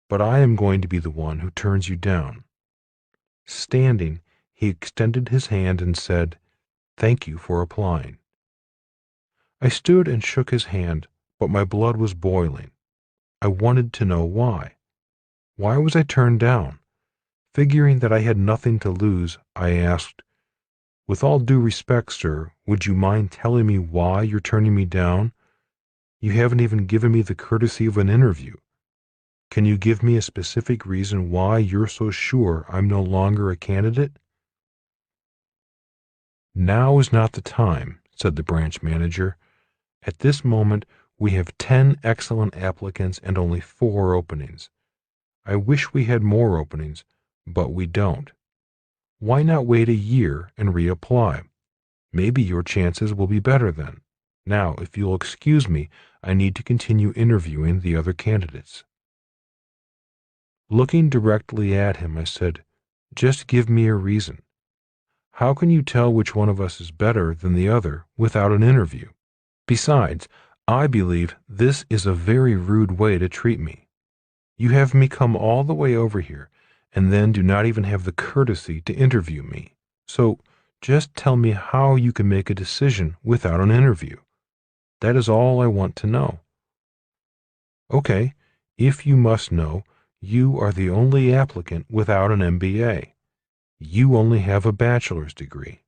but I am going to be the one who turns you down." Standing, he extended his hand and said, "Thank you for applying." I stood and shook his hand, but my blood was boiling. I wanted to know why. Why was I turned down? Figuring that I had nothing to lose, I asked, "With all due respect, sir, would you mind telling me why you're turning me down? You haven't even given me the courtesy of an interview. Can you give me a specific reason why you're so sure I'm no longer a candidate?" "Now is not the time," said the branch manager. "At this moment, we have 10 excellent applicants and only 4 openings. I wish we had more openings, but we don't. Why not wait a year and reapply? Maybe your chances will be better then. Now, if you'll excuse me, I need to continue interviewing the other candidates." Looking directly at him, I said, "Just give me a reason. How can you tell which one of us is better than the other without an interview? Besides, I believe this is a very rude way to treat me. You have me come all the way over here, and then do not even have the courtesy to interview me. So just tell me how you can make a decision without an interview. That is all I want to know." "Okay, if you must know, you are the only applicant without an MBA. You only have a bachelor's degree."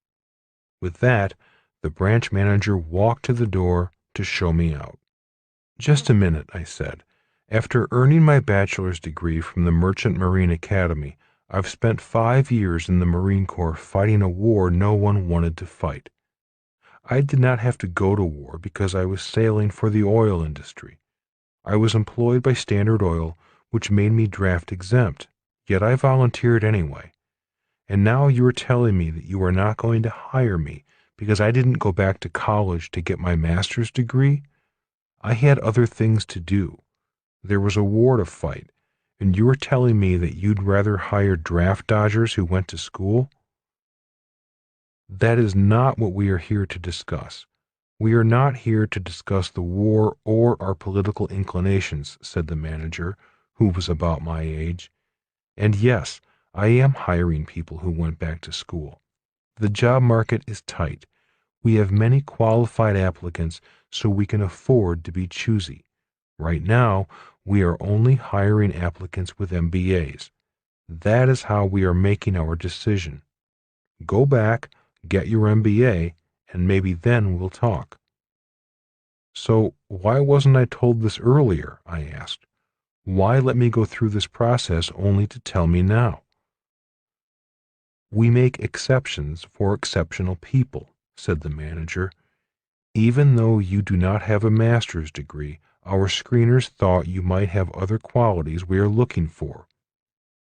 With that, the branch manager walked to the door to show me out. "Just a minute," I said. "After earning my bachelor's degree from the Merchant Marine Academy, I've spent 5 years in the Marine Corps fighting a war no one wanted to fight. I did not have to go to war because I was sailing for the oil industry. I was employed by Standard Oil, which made me draft exempt, yet I volunteered anyway. And now you are telling me that you are not going to hire me because I didn't go back to college to get my master's degree? I had other things to do. There was a war to fight, and you are telling me that you'd rather hire draft dodgers who went to school? That is not what we are here to discuss. We are not here to discuss the war or our political inclinations," said the manager, who was about my age. "And yes, I am hiring people who went back to school. The job market is tight. We have many qualified applicants, so we can afford to be choosy. Right now, we are only hiring applicants with MBAs. That is how we are making our decision. Go back, get your MBA, and maybe then we'll talk." "So why wasn't I told this earlier?" I asked. "Why let me go through this process only to tell me now?" "We make exceptions for exceptional people," said the manager. "Even though you do not have a master's degree, our screeners thought you might have other qualities we are looking for.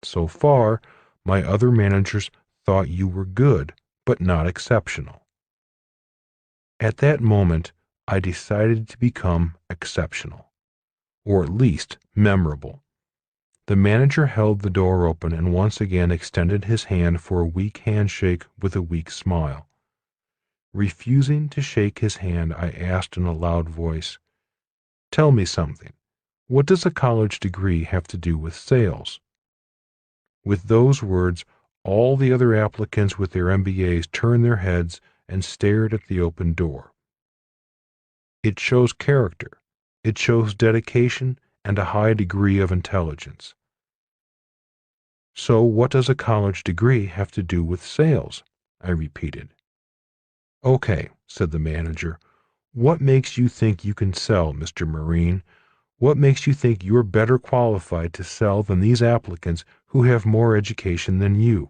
So far, my other managers thought you were good, but not exceptional." At that moment, I decided to become exceptional, or at least memorable. The manager held the door open and once again extended his hand for a weak handshake with a weak smile. Refusing to shake his hand, I asked in a loud voice, "Tell me something. What does a college degree have to do with sales?" With those words, all the other applicants with their MBAs turned their heads and stared at the open door. It shows character. It shows dedication and a high degree of intelligence. "So what does a college degree have to do with sales?" I repeated. "Okay," said the manager. "What makes you think you can sell, Mr. Marine? What makes you think you're better qualified to sell than these applicants who have more education than you?"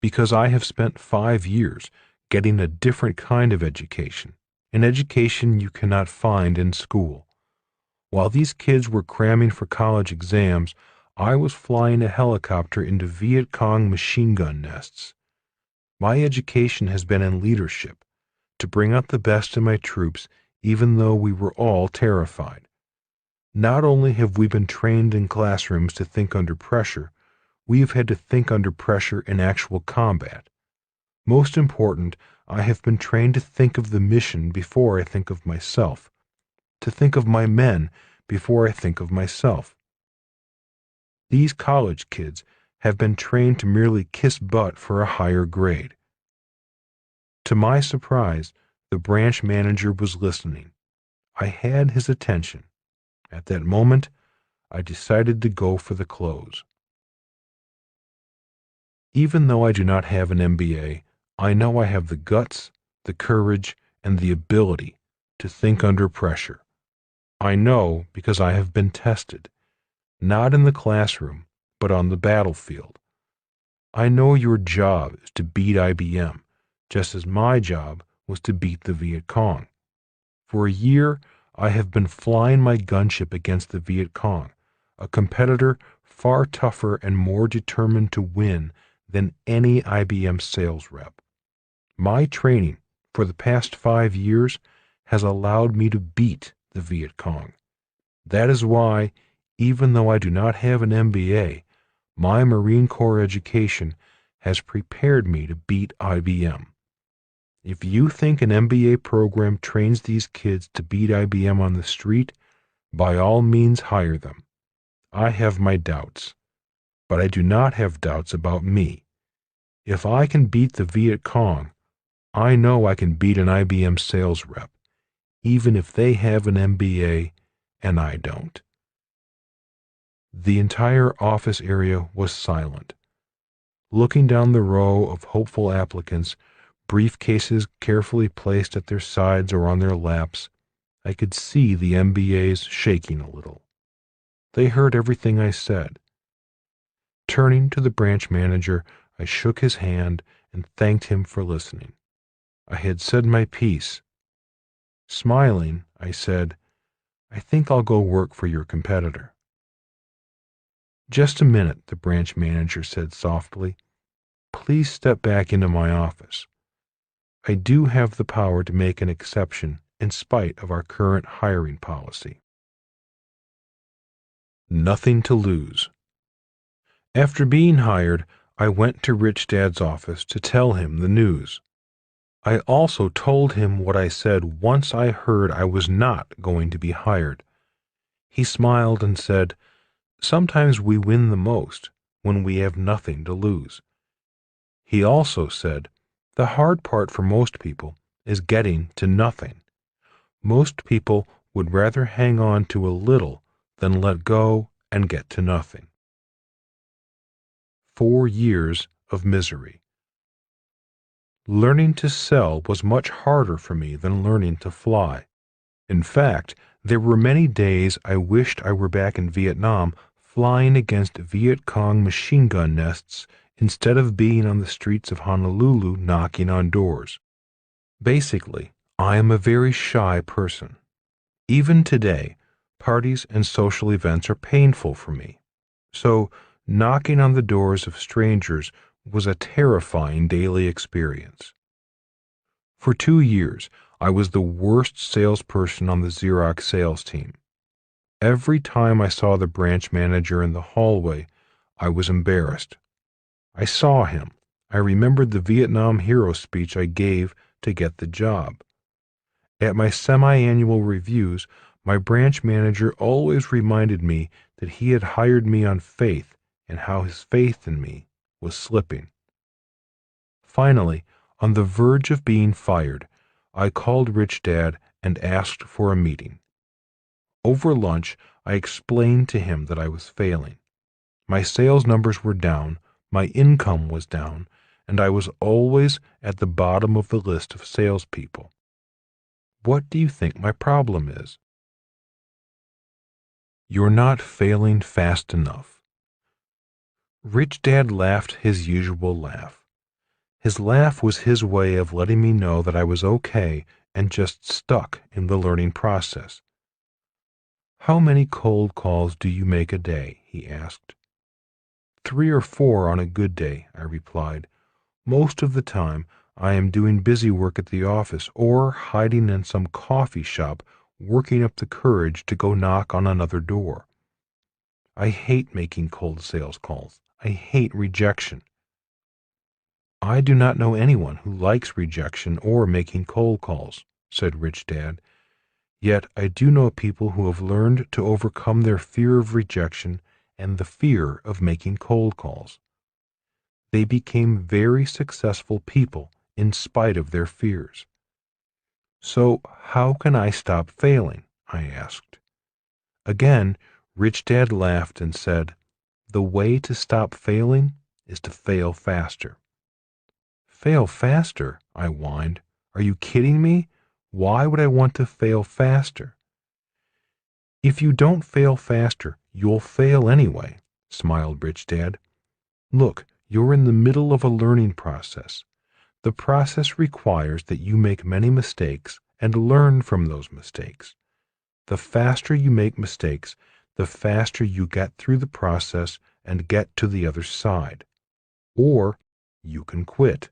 "Because I have spent 5 years getting a different kind of education, an education you cannot find in school. While these kids were cramming for college exams, I was flying a helicopter into Viet Cong machine gun nests. My education has been in leadership, to bring out the best in my troops, even though we were all terrified. Not only have we been trained in classrooms to think under pressure, we have had to think under pressure in actual combat. Most important, I have been trained to think of the mission before I think of myself, to think of my men before I think of myself. These college kids have been trained to merely kiss butt for a higher grade. To my surprise, the branch manager was listening. I had his attention. At that moment, I decided to go for the close. Even though I do not have an MBA, I know I have the guts, the courage, and the ability to think under pressure. I know because I have been tested, not in the classroom, but on the battlefield. I know your job is to beat IBM, just as my job was to beat the Viet Cong. For a year, I have been flying my gunship against the Viet Cong, a competitor far tougher and more determined to win than any IBM sales rep. My training for the past 5 years has allowed me to beat the Viet Cong. That is why, even though I do not have an MBA, my Marine Corps education has prepared me to beat IBM. If you think an MBA program trains these kids to beat IBM on the street, by all means hire them. I have my doubts, but I do not have doubts about me. If I can beat the Viet Cong, I know I can beat an IBM sales rep, even if they have an MBA and I don't. The entire office area was silent. Looking down the row of hopeful applicants, briefcases carefully placed at their sides or on their laps, I could see the MBAs shaking a little. They heard everything I said. Turning to the branch manager, I shook his hand and thanked him for listening. I had said my piece. Smiling, I said, "I think I'll go work for your competitor." "Just a minute," the branch manager said softly. "Please step back into my office. I do have the power to make an exception in spite of our current hiring policy." Nothing to lose. After being hired, I went to Rich Dad's office to tell him the news. I also told him what I said once I heard I was not going to be hired. He smiled and said, "Sometimes we win the most when we have nothing to lose." He also said, "The hard part for most people is getting to nothing. Most people would rather hang on to a little than let go and get to nothing." 4 years of misery. Learning to sell was much harder for me than learning to fly. In fact, there were many days I wished I were back in Vietnam flying against Viet Cong machine gun nests instead of being on the streets of Honolulu knocking on doors. Basically, I am a very shy person. Even today, parties and social events are painful for me. So, knocking on the doors of strangers was a terrifying daily experience. For 2 years, I was the worst salesperson on the Xerox sales team. Every time I saw the branch manager in the hallway, I was embarrassed. I saw him. I remembered the Vietnam hero speech I gave to get the job. At my semi-annual reviews, my branch manager always reminded me that he had hired me on faith and how his faith in me was slipping. Finally, on the verge of being fired, I called Rich Dad and asked for a meeting. Over lunch, I explained to him that I was failing. My sales numbers were down, my income was down, and I was always at the bottom of the list of salespeople. What do you think my problem is? You're not failing fast enough. Rich Dad laughed his usual laugh. His laugh was his way of letting me know that I was okay and just stuck in the learning process. "How many cold calls do you make a day?" he asked. "3 or 4 on a good day," I replied. "Most of the time, I am doing busy work at the office or hiding in some coffee shop working up the courage to go knock on another door. I hate making cold sales calls. I hate rejection." "I do not know anyone who likes rejection or making cold calls," said Rich Dad. Yet I do know people who have learned to overcome their fear of rejection and the fear of making cold calls. They became very successful people in spite of their fears. So, how can I stop failing? I asked. Again, Rich Dad laughed and said, "The way to stop failing is to fail faster." Fail faster? I whined. Are you kidding me? Why would I want to fail faster? If you don't fail faster, you'll fail anyway, smiled Rich Dad. Look, you're in the middle of a learning process. The process requires that you make many mistakes and learn from those mistakes. The faster you make mistakes, the faster you get through the process and get to the other side. Or you can quit.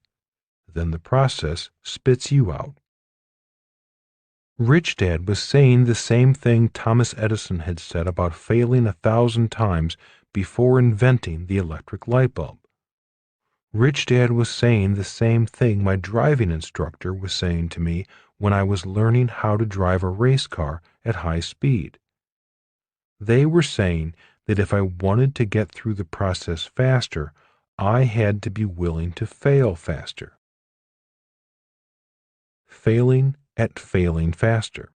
Then the process spits you out. Rich Dad was saying the same thing Thomas Edison had said about failing 1,000 times before inventing the electric light bulb. Rich Dad was saying the same thing my driving instructor was saying to me when I was learning how to drive a race car at high speed. They were saying that if I wanted to get through the process faster, I had to be willing to fail faster. Failing at failing faster.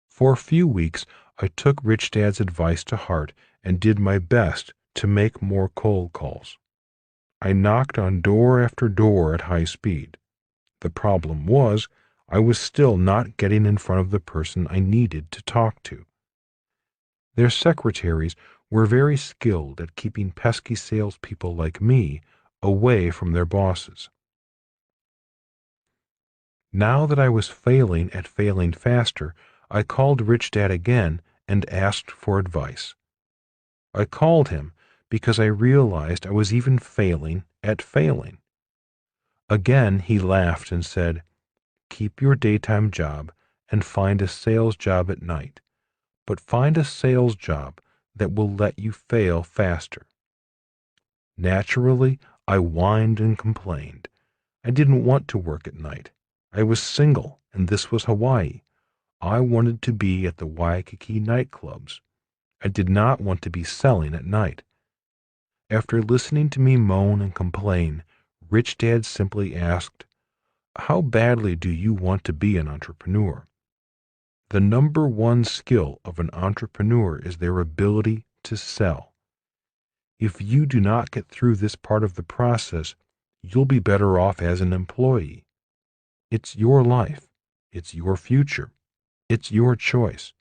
For a few weeks, I took Rich Dad's advice to heart and did my best to make more cold calls. I knocked on door after door at high speed. The problem was, I was still not getting in front of the person I needed to talk to. Their secretaries were very skilled at keeping pesky salespeople like me away from their bosses. Now that I was failing at failing faster, I called Rich Dad again and asked for advice. I called him because I realized I was even failing at failing. Again he laughed and said, "Keep your daytime job and find a sales job at night, but find a sales job that will let you fail faster." Naturally, I whined and complained. I didn't want to work at night. I was single, and this was Hawaii. I wanted to be at the Waikiki nightclubs. I did not want to be selling at night. After listening to me moan and complain, Rich Dad simply asked, "How badly do you want to be an entrepreneur?" The number one skill of an entrepreneur is their ability to sell. If you do not get through this part of the process, you'll be better off as an employee. It's your life. It's your future. It's your choice.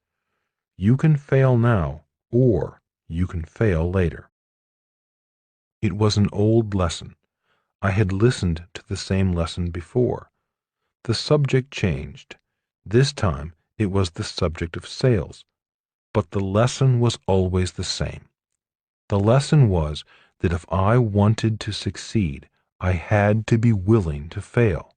You can fail now, or you can fail later. It was an old lesson. I had listened to the same lesson before. The subject changed. This time it was the subject of sales. But the lesson was always the same. The lesson was that if I wanted to succeed, I had to be willing to fail.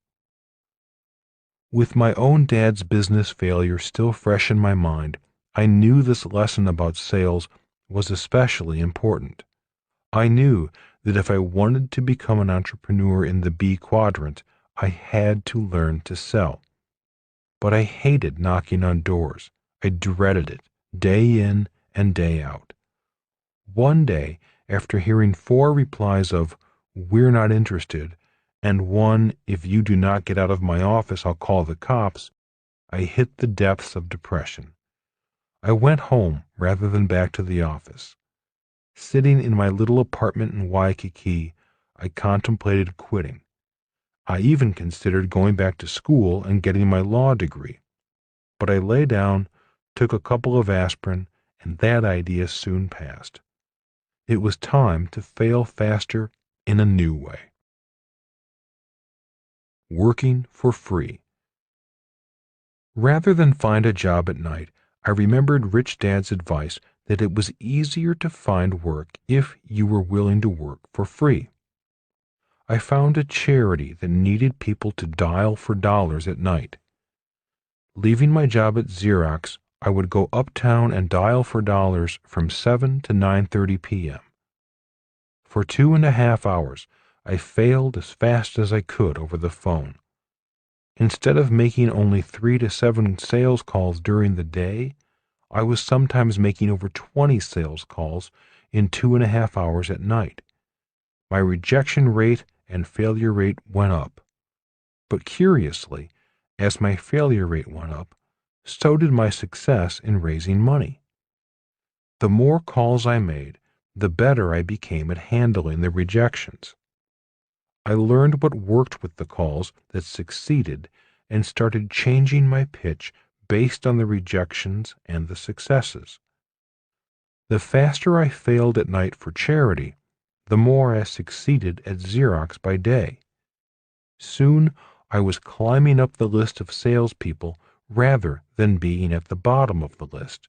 With my own dad's business failure still fresh in my mind, I knew this lesson about sales was especially important. I knew that if I wanted to become an entrepreneur in the B quadrant, I had to learn to sell. But I hated knocking on doors. I dreaded it, day in and day out. One day, after hearing 4 replies of, "We're not interested," and one, "If you do not get out of my office, I'll call the cops," I hit the depths of depression. I went home rather than back to the office. Sitting in my little apartment in Waikiki, I contemplated quitting. I even considered going back to school and getting my law degree. But I lay down, took a couple of aspirin, and that idea soon passed. It was time to fail faster in a new way. Working for free. Rather than find a job at night, I remembered Rich Dad's advice that it was easier to find work if you were willing to work for free. I found a charity that needed people to dial for dollars at night. Leaving my job at Xerox, I would go uptown and dial for dollars from 7 to 9:30 p.m. For 2.5 hours, I failed as fast as I could over the phone. Instead of making only 3 to 7 sales calls during the day, I was sometimes making over 20 sales calls in 2.5 hours at night. My rejection rate and failure rate went up. But curiously, as my failure rate went up, so did my success in raising money. The more calls I made, the better I became at handling the rejections. I learned what worked with the calls that succeeded and started changing my pitch based on the rejections and the successes. The faster I failed at night for charity, the more I succeeded at Xerox by day. Soon I was climbing up the list of salespeople rather than being at the bottom of the list.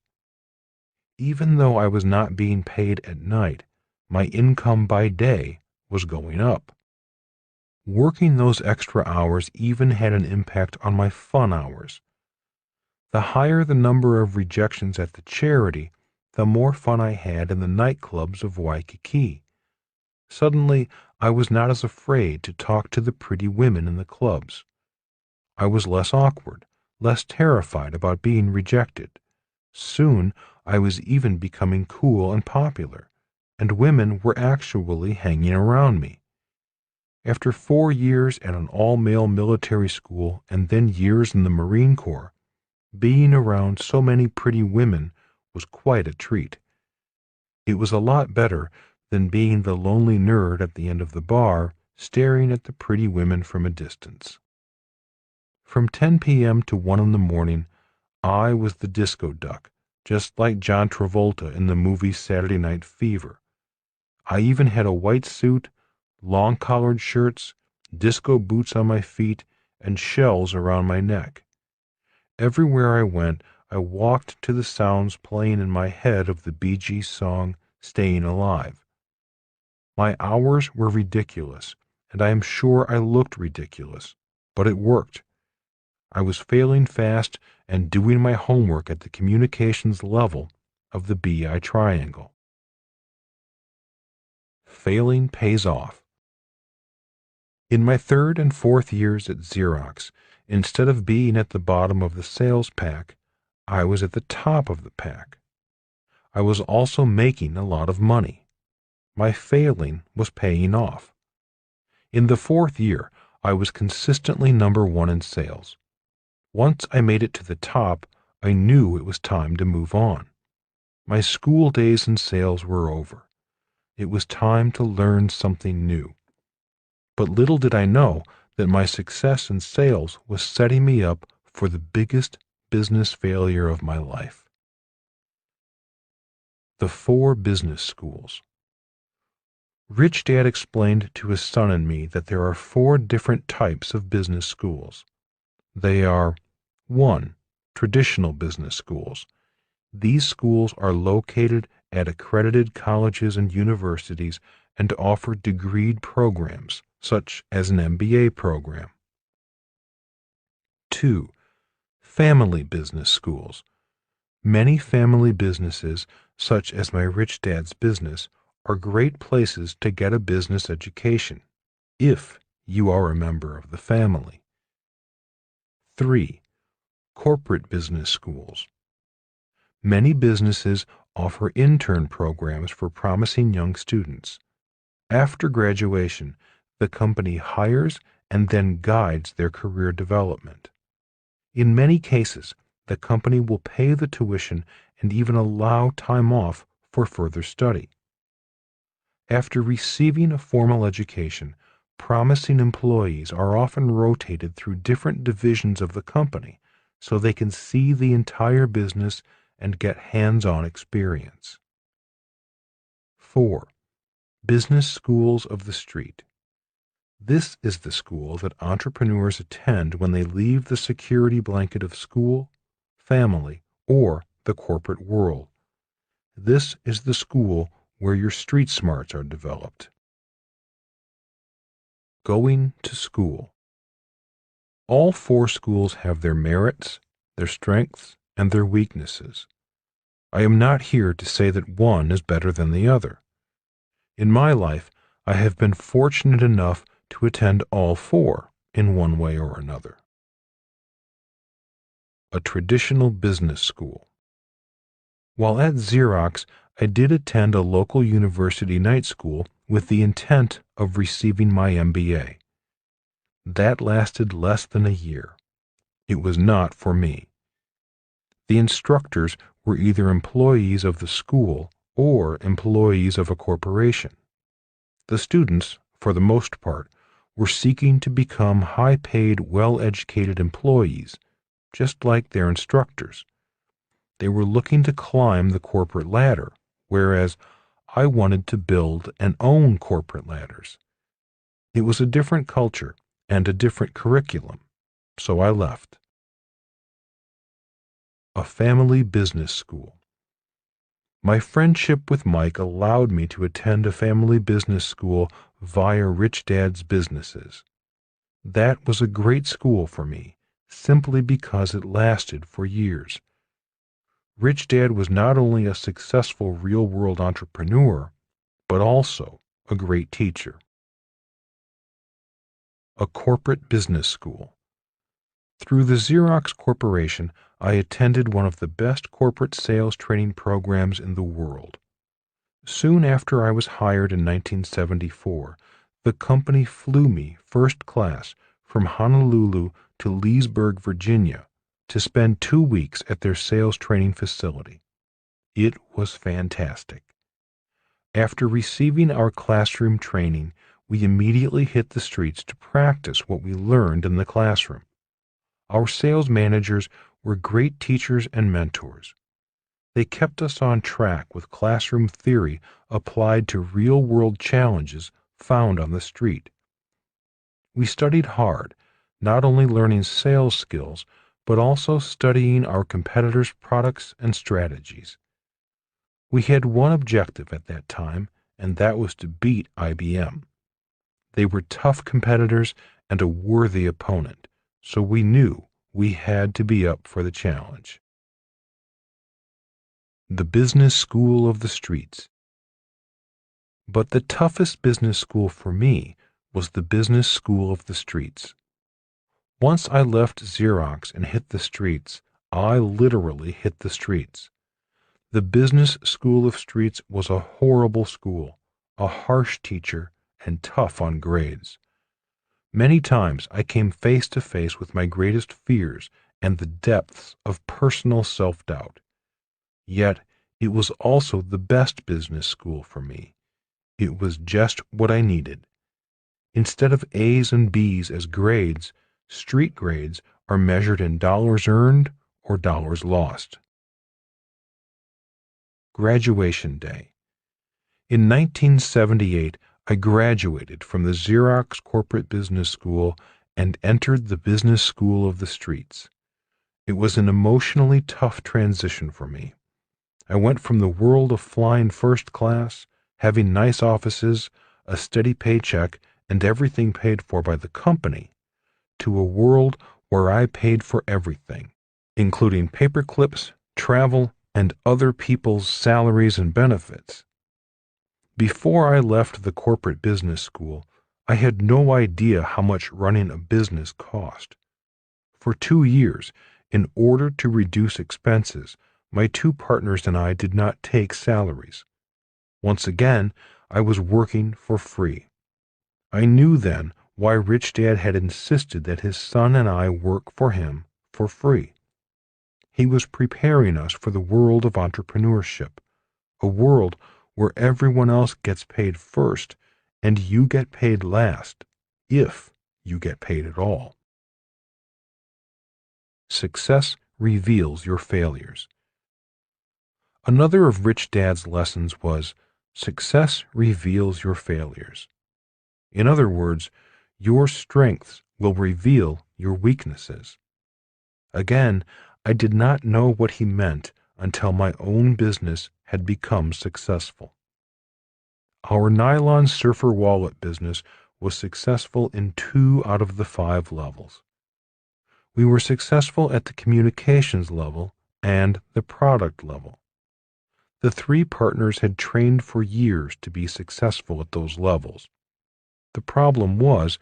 Even though I was not being paid at night, my income by day was going up. Working those extra hours even had an impact on my fun hours. The higher the number of rejections at the charity, the more fun I had in the nightclubs of Waikiki. Suddenly, I was not as afraid to talk to the pretty women in the clubs. I was less awkward, less terrified about being rejected. Soon, I was even becoming cool and popular, and women were actually hanging around me. After 4 years at an all-male military school and then years in the Marine Corps, being around so many pretty women was quite a treat. It was a lot better than being the lonely nerd at the end of the bar, staring at the pretty women from a distance. From 10 p.m. to 1 in the morning, I was the disco duck, just like John Travolta in the movie Saturday Night Fever. I even had a white suit, long-collared shirts, disco boots on my feet, and shells around my neck. Everywhere I went, I walked to the sounds playing in my head of the Bee Gees song, Staying Alive. My hours were ridiculous, and I am sure I looked ridiculous, but it worked. I was failing fast and doing my homework at the communications level of the BI triangle. Failing pays off. In my 3rd and 4th years at Xerox, instead of being at the bottom of the sales pack, I was at the top of the pack. I was also making a lot of money. My failing was paying off. In the 4th year, I was consistently number 1 in sales. Once I made it to the top, I knew it was time to move on. My school days in sales were over. It was time to learn something new. But little did I know that my success in sales was setting me up for the biggest business failure of my life. The 4 business schools. Rich Dad explained to his son and me that there are 4 different types of business schools. They are 1. Traditional business schools. These schools are located at accredited colleges and universities and offer degreed programs, such as an MBA program. 2. Family business schools. Many family businesses, such as my rich dad's business, are great places to get a business education, if you are a member of the family. 3. Corporate business schools. Many businesses offer intern programs for promising young students. After graduation, the company hires and then guides their career development. In many cases, the company will pay the tuition and even allow time off for further study. After receiving a formal education, promising employees are often rotated through different divisions of the company so they can see the entire business and get hands-on experience. 4. Business schools of the street. This is the school that entrepreneurs attend when they leave the security blanket of school, family, or the corporate world. This is the school where your street smarts are developed. Going to school. All 4 schools have their merits, their strengths, and their weaknesses. I am not here to say that one is better than the other. In my life, I have been fortunate enough to attend all 4 in one way or another. a traditional business school. While at Xerox, I did attend a local university night school with the intent of receiving my MBA. That lasted less than a year. It was not for me. The instructors were either employees of the school or employees of a corporation. The students, for the most part, were seeking to become high-paid, well-educated employees, just like their instructors. They were looking to climb the corporate ladder, whereas I wanted to build and own corporate ladders. It was a different culture and a different curriculum, so I left. A family business school. My friendship with Mike allowed me to attend a family business school via Rich Dad's Businesses. That was a great school for me, simply because it lasted for years. Rich Dad was not only a successful real-world entrepreneur, but also a great teacher. A corporate business school. Through the Xerox Corporation, I attended one of the best corporate sales training programs in the world. Soon after I was hired in 1974, the company flew me first class from Honolulu to Leesburg, Virginia, to spend 2 weeks at their sales training facility. It was fantastic. After receiving our classroom training, we immediately hit the streets to practice what we learned in the classroom. Our sales managers were great teachers and mentors. They kept us on track with classroom theory applied to real-world challenges found on the street. We studied hard, not only learning sales skills, but also studying our competitors' products and strategies. We had one objective at that time, and that was to beat IBM. They were tough competitors and a worthy opponent, so we knew we had to be up for the challenge. The business school of the streets. But the toughest business school for me was the business school of the streets. Once I left Xerox and hit the streets, I literally hit the streets. The business school of streets was a horrible school, a harsh teacher, and tough on grades. Many times I came face to face with my greatest fears and the depths of personal self-doubt. Yet, it was also the best business school for me. It was just what I needed. Instead of A's and B's as grades, street grades are measured in dollars earned or dollars lost. Graduation Day. In 1978, I graduated from the Xerox Corporate Business School and entered the Business School of the Streets. It was an emotionally tough transition for me. I went from the world of flying first class, having nice offices, a steady paycheck, and everything paid for by the company, to a world where I paid for everything, including paper clips, travel, and other people's salaries and benefits. Before I left the corporate business school, I had no idea how much running a business cost. For 2 years, in order to reduce expenses, my 2 partners and I did not take salaries. Once again, I was working for free. I knew then why Rich Dad had insisted that his son and I work for him for free. He was preparing us for the world of entrepreneurship, a world where everyone else gets paid first and you get paid last, if you get paid at all. Success reveals your failures. Another of Rich Dad's lessons was, success reveals your failures. In other words, your strengths will reveal your weaknesses. Again, I did not know what he meant until my own business had become successful. Our nylon surfer wallet business was successful in 2 out of the 5 levels. We were successful at the communications level and the product level. The 3 partners had trained for years to be successful at those levels. The problem was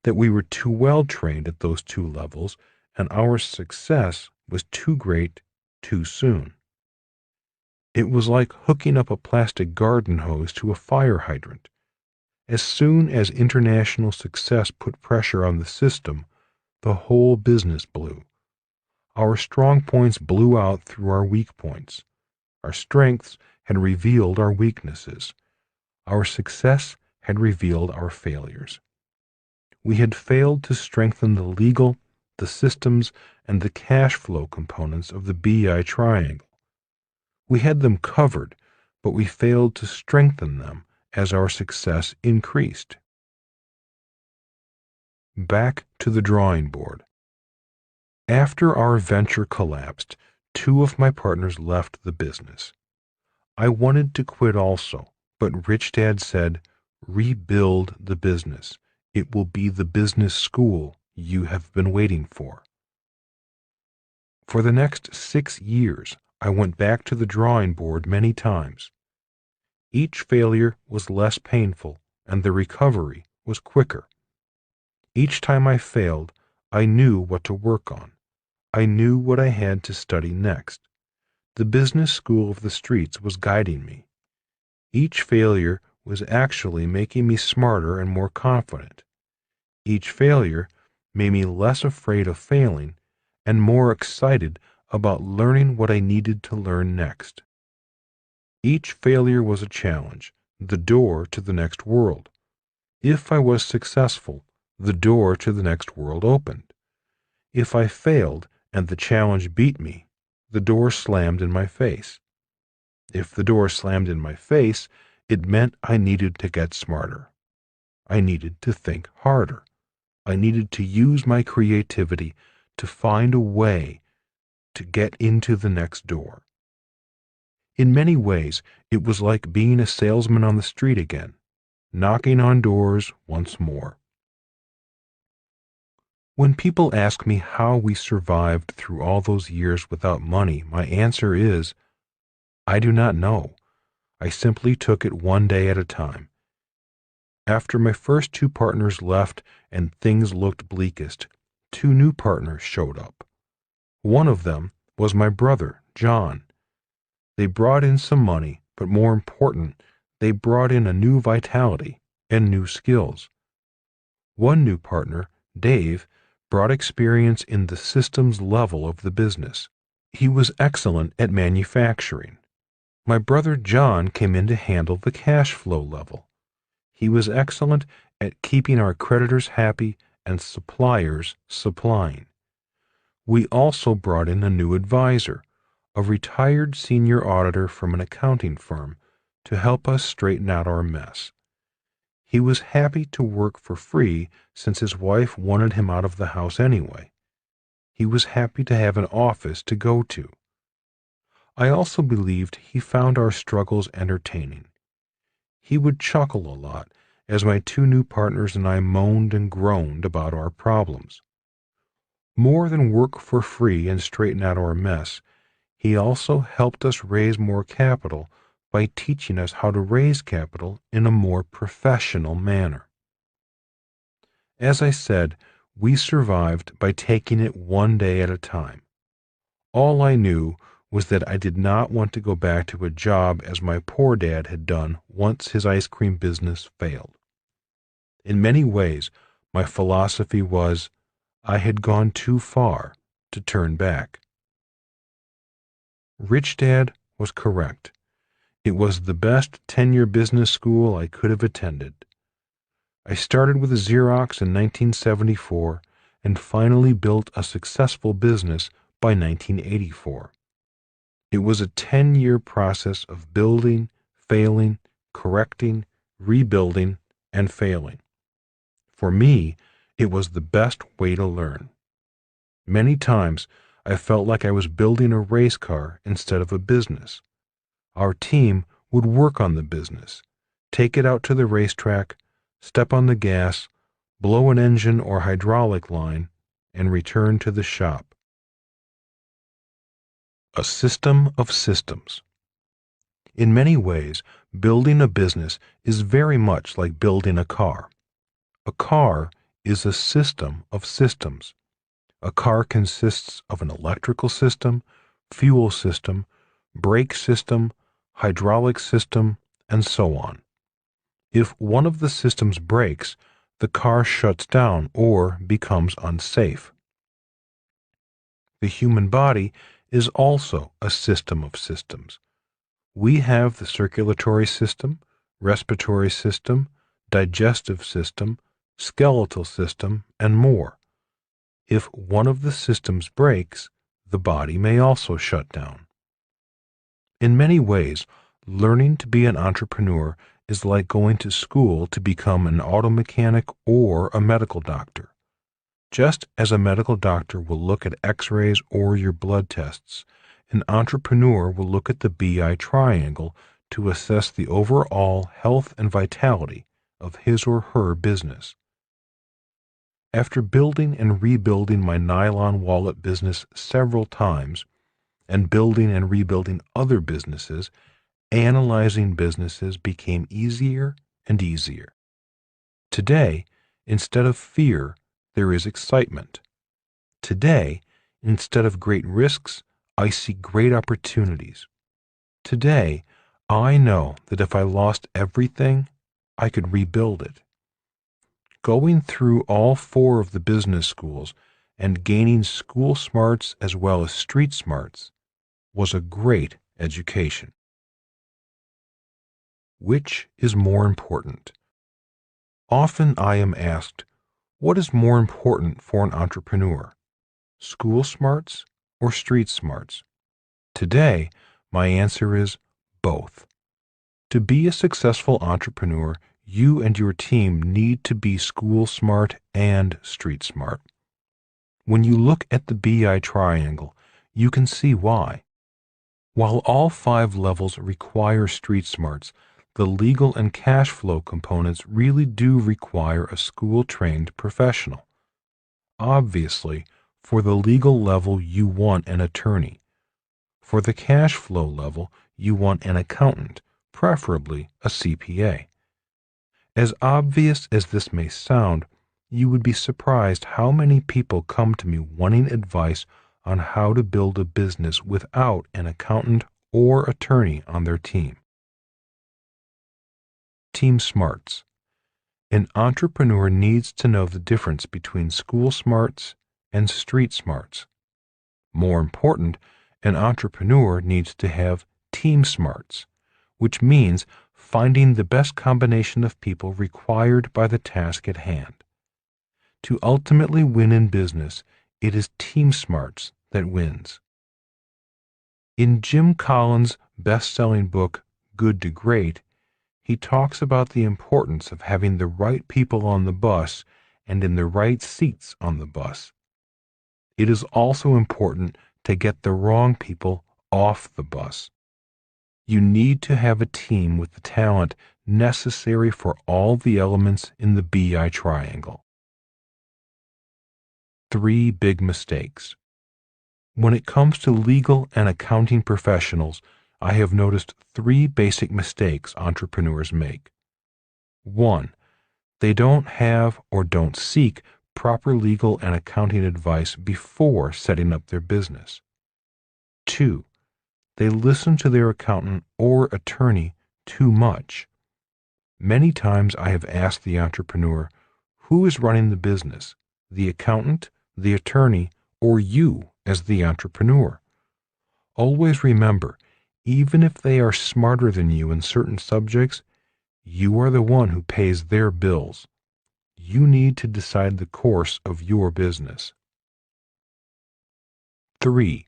that we were too well trained at those 2 levels, and our success was too great too soon. It was like hooking up a plastic garden hose to a fire hydrant. As soon as international success put pressure on the system, the whole business blew. Our strong points blew out through our weak points. Our strengths had revealed our weaknesses. Our success had revealed our failures. We had failed to strengthen the legal, the systems, and the cash flow components of the BI triangle. We had them covered, but we failed to strengthen them as our success increased. Back to the drawing board. After our venture collapsed, 2 of my partners left the business. I wanted to quit also, but Rich Dad said, "Rebuild the business. It will be the business school you have been waiting for." For the next 6 years, I went back to the drawing board many times. Each failure was less painful, and the recovery was quicker. Each time I failed, I knew what to work on. I knew what I had to study next. The business school of the streets was guiding me. Each failure was actually making me smarter and more confident. Each failure made me less afraid of failing and more excited about learning what I needed to learn next. Each failure was a challenge, the door to the next world. If I was successful, the door to the next world opened. If I failed and the challenge beat me, the door slammed in my face. If the door slammed in my face, it meant I needed to get smarter. I needed to think harder. I needed to use my creativity to find a way to get into the next door. In many ways, it was like being a salesman on the street again, knocking on doors once more. When people ask me how we survived through all those years without money, my answer is, I do not know. I simply took it one day at a time. After my first 2 partners left and things looked bleakest, 2 new partners showed up. One of them was my brother, John. They brought in some money, but more important, they brought in a new vitality and new skills. One new partner, Dave, brought experience in the systems level of the business. He was excellent at manufacturing. My brother John came in to handle the cash flow level. He was excellent at keeping our creditors happy and suppliers supplying. We also brought in a new advisor, a retired senior auditor from an accounting firm, to help us straighten out our mess. He was happy to work for free since his wife wanted him out of the house anyway. He was happy to have an office to go to. I also believed he found our struggles entertaining. He would chuckle a lot as my 2 new partners and I moaned and groaned about our problems. More than work for free and straighten out our mess, he also helped us raise more capital by teaching us how to raise capital in a more professional manner. As I said, we survived by taking it one day at a time. All I knew was that I did not want to go back to a job as my poor dad had done once his ice cream business failed. In many ways, my philosophy was, I had gone too far to turn back. Rich Dad was correct. It was the best 10-year business school I could have attended. I started with a Xerox in 1974 and finally built a successful business by 1984. It was a 10-year process of building, failing, correcting, rebuilding, and failing. For me, it was the best way to learn. Many times, I felt like I was building a race car instead of a business. Our team would work on the business, take it out to the racetrack, step on the gas, blow an engine or hydraulic line, and return to the shop. A system of systems. In many ways, building a business is very much like building a car. A car is a system of systems. A car consists of an electrical system, fuel system, brake system, hydraulic system, and so on. If one of the systems breaks, the car shuts down or becomes unsafe. The human body is also a system of systems. We have the circulatory system, respiratory system, digestive system, skeletal system, and more. If one of the systems breaks, the body may also shut down. In many ways, learning to be an entrepreneur is like going to school to become an auto mechanic or a medical doctor. Just as a medical doctor will look at x-rays or your blood tests, an entrepreneur will look at the BI triangle to assess the overall health and vitality of his or her business. After building and rebuilding my nylon wallet business several times, and building and rebuilding other businesses, analyzing businesses became easier and easier. Today, instead of fear, there is excitement. Today, instead of great risks, I see great opportunities. Today, I know that if I lost everything, I could rebuild it. Going through all 4 of the business schools and gaining school smarts as well as street smarts was a great education. Which is more important? Often I am asked, what is more important for an entrepreneur? School smarts or street smarts? Today, my answer is both. To be a successful entrepreneur, you and your team need to be school smart and street smart. When you look at the BI triangle, you can see why. While all 5 levels require street smarts, the legal and cash flow components really do require a school-trained professional. Obviously, for the legal level, you want an attorney. For the cash flow level, you want an accountant, preferably a CPA. As obvious as this may sound, you would be surprised how many people come to me wanting advice on how to build a business without an accountant or attorney on their team. Team smarts. An entrepreneur needs to know the difference between school smarts and street smarts. More important, an entrepreneur needs to have team smarts, which means finding the best combination of people required by the task at hand. To ultimately win in business, it is team smarts that wins. In Jim Collins' best-selling book, Good to Great, he talks about the importance of having the right people on the bus and in the right seats on the bus. It is also important to get the wrong people off the bus. You need to have a team with the talent necessary for all the elements in the BI triangle. 3 big mistakes. When it comes to legal and accounting professionals, I have noticed 3 basic mistakes entrepreneurs make. 1. They don't have or don't seek proper legal and accounting advice before setting up their business. 2. They listen to their accountant or attorney too much. Many times I have asked the entrepreneur, who is running the business, the accountant, the attorney, or you as the entrepreneur? Always remember, even if they are smarter than you in certain subjects, you are the one who pays their bills. You need to decide the course of your business. 3.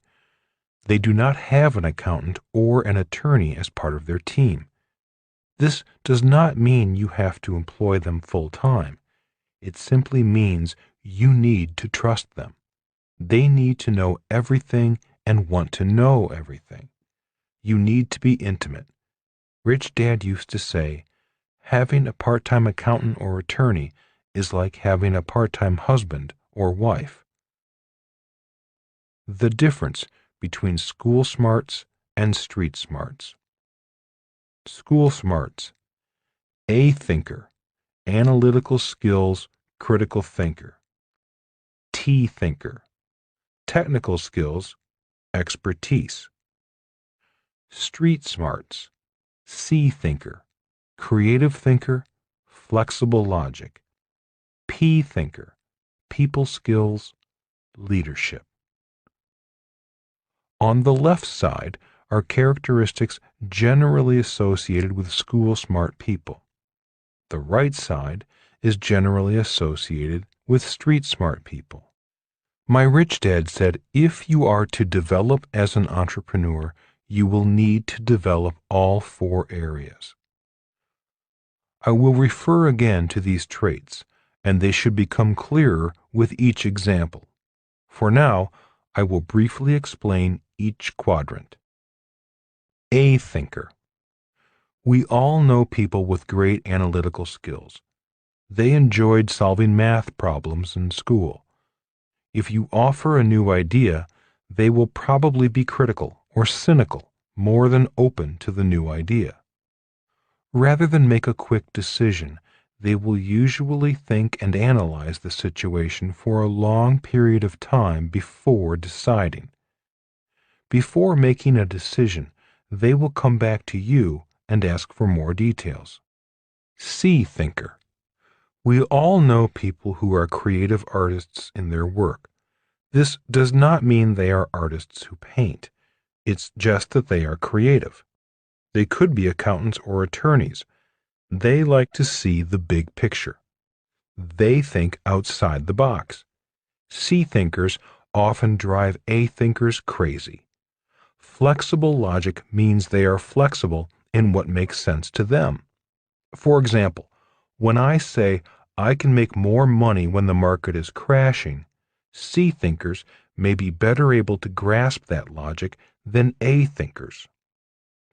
They do not have an accountant or an attorney as part of their team. This does not mean you have to employ them full-time. It simply means you need to trust them. They need to know everything and want to know everything. You need to be intimate. Rich Dad used to say, having a part-time accountant or attorney is like having a part-time husband or wife. The difference between school smarts and street smarts. School smarts. A thinker, analytical skills, critical thinker. T thinker, technical skills, expertise. Street smarts, C thinker, creative thinker, flexible logic. P thinker, people skills, leadership. On the left side are characteristics generally associated with school smart people. The right side is generally associated with street smart people. My rich dad said, if you are to develop as an entrepreneur, you will need to develop all four areas. I will refer again to these traits, and they should become clearer with each example. For now, I will briefly explain each quadrant. A thinker. We all know people with great analytical skills. They enjoyed solving math problems in school. If you offer a new idea, they will probably be critical or cynical more than open to the new idea. Rather than make a quick decision, they will usually think and analyze the situation for a long period of time before deciding. Before making a decision, they will come back to you and ask for more details. C thinker. We all know people who are creative artists in their work. This does not mean they are artists who paint. It's just that they are creative. They could be accountants or attorneys. They like to see the big picture. They think outside the box. C thinkers often drive A thinkers crazy. Flexible logic means they are flexible in what makes sense to them. For example, when I say I can make more money when the market is crashing, C thinkers may be better able to grasp that logic than A thinkers.